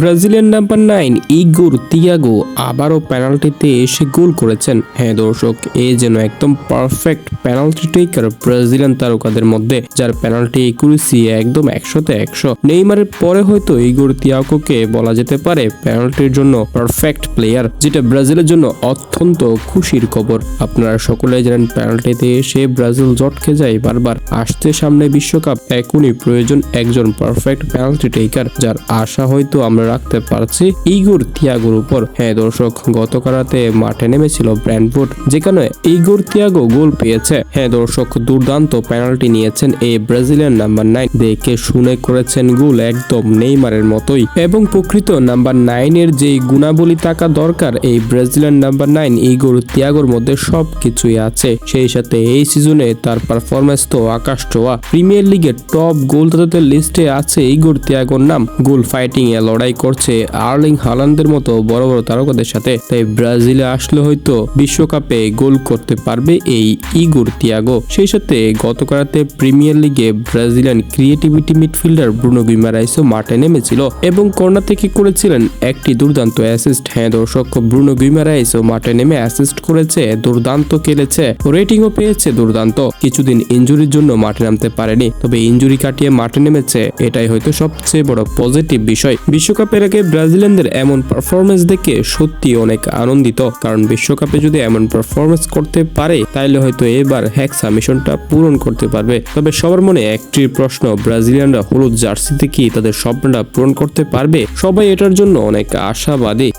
Brazilian number 9 ইগোর Thiago আবারও পেনাল্টিতে এসে গোল করেছেন। হ্যাঁ দর্শক, এ যেন একদম পারফেক্ট পেনাল্টি টেকার ব্রাজিলিয়ান তারকাদের মধ্যে, যার পেনাল্টি একুরেসি একদম 100তে 100। নেইমারের পরে হয়তো ইগোর তিয়াগোকে বলা যেতে পারে পেনাল্টির জন্য পারফেক্ট প্লেয়ার, যেটা ব্রাজিলের জন্য অত্যন্ত খুশির খবর। আপনারা সকলে জানেন পেনাল্টিতে এসে ব্রাজিল জটকে যায় বারবার। আসতে সামনে বিশ্বকাপ, এখনই প্রয়োজন একজন পারফেক্ট পেনাল্টি টেকার, যার আশা হয়তো আমরা রাখতে পারছি ইগোর তিয়াগোর উপর। হ্যাঁ দর্শক, গতকাল রাতে মাঠে নেমেছিল ব্র্যান্ডফোর্ড, যেখানে ইগোর তিয়াগো গোল পেয়েছে। হ্যাঁ দর্শক, দুর্দান্ত পেনাল্টি নিয়েছেন এই ব্রাজিলিয়ান নাম্বার 9, দেখে শুনে করেছেন গোল একদম নেইমারের মতোই। এবং প্রকৃত নাম্বার 9 এর যে গুণাবলী থাকা দরকার এই ব্রাজিলিয়ান নাম্বার 9 ইগোর তিয়াগোর মধ্যে সবকিছুই আছে। সেই সাথে এই সিজনে তার পারফরমেন্স তো আকাশ ছোঁয়া। প্রিমিয়ার লিগের টপ গোলদাতাদের লিস্টে আছে ইগোর তিয়াগোর নাম। গোল ফাইটিং এ লড়াই করছে আর্লিং হালান্ডের মতো বড় বড় তারকাদের সাথে। তাই ব্রাজিলে আসলে হয়তো বিশ্বকাপে গোল করতে পারবে এই ইগোর তিয়াগো। সেই সাথে গতকাল রাতে প্রিমিয়ার লিগে ব্রাজিলিয়ান ক্রিয়েটিভিটি মিডফিল্ডার ব্রুনো গুইমারাইসও মাঠে নেমেছিল এবং কর্নার থেকে করেছিলেন একটি দুর্দান্ত অ্যাসিস্ট। হ্যাঁ দর্শক, ব্রুনো গুইমারাইসও মাঠে নেমে অ্যাসিস্ট করেছে, দুর্দান্ত খেলেছে, রেটিংও পেয়েছে দুর্দান্ত। কিছুদিন ইনজুরির জন্য মাঠে নামতে পারেনি, তবে ইনজুরি কাটিয়ে মাঠে নেমেছে, এটাই হয়তো সবচেয়ে বড় পজিটিভ বিষয়। বিশ্বকাপের আগে ব্রাজিলিয়ানদের এমন পারফরমেন্স দেখে সত্যি অনেক আনন্দিত, কারণ বিশ্বকাপে যদি এমন পারফরমেন্স করতে পারে তাহলে হয়তো এবার হেক্সা মিশনটা পূরণ করতে পারবে। তবে সবার মনে একটি প্রশ্ন, ব্রাজিলিয়ানরা হলুদ জার্সিতে কি তাদের স্বপ্নটা পূরণ করতে পারবে? সবাই এটার জন্য অনেক আশাবাদী।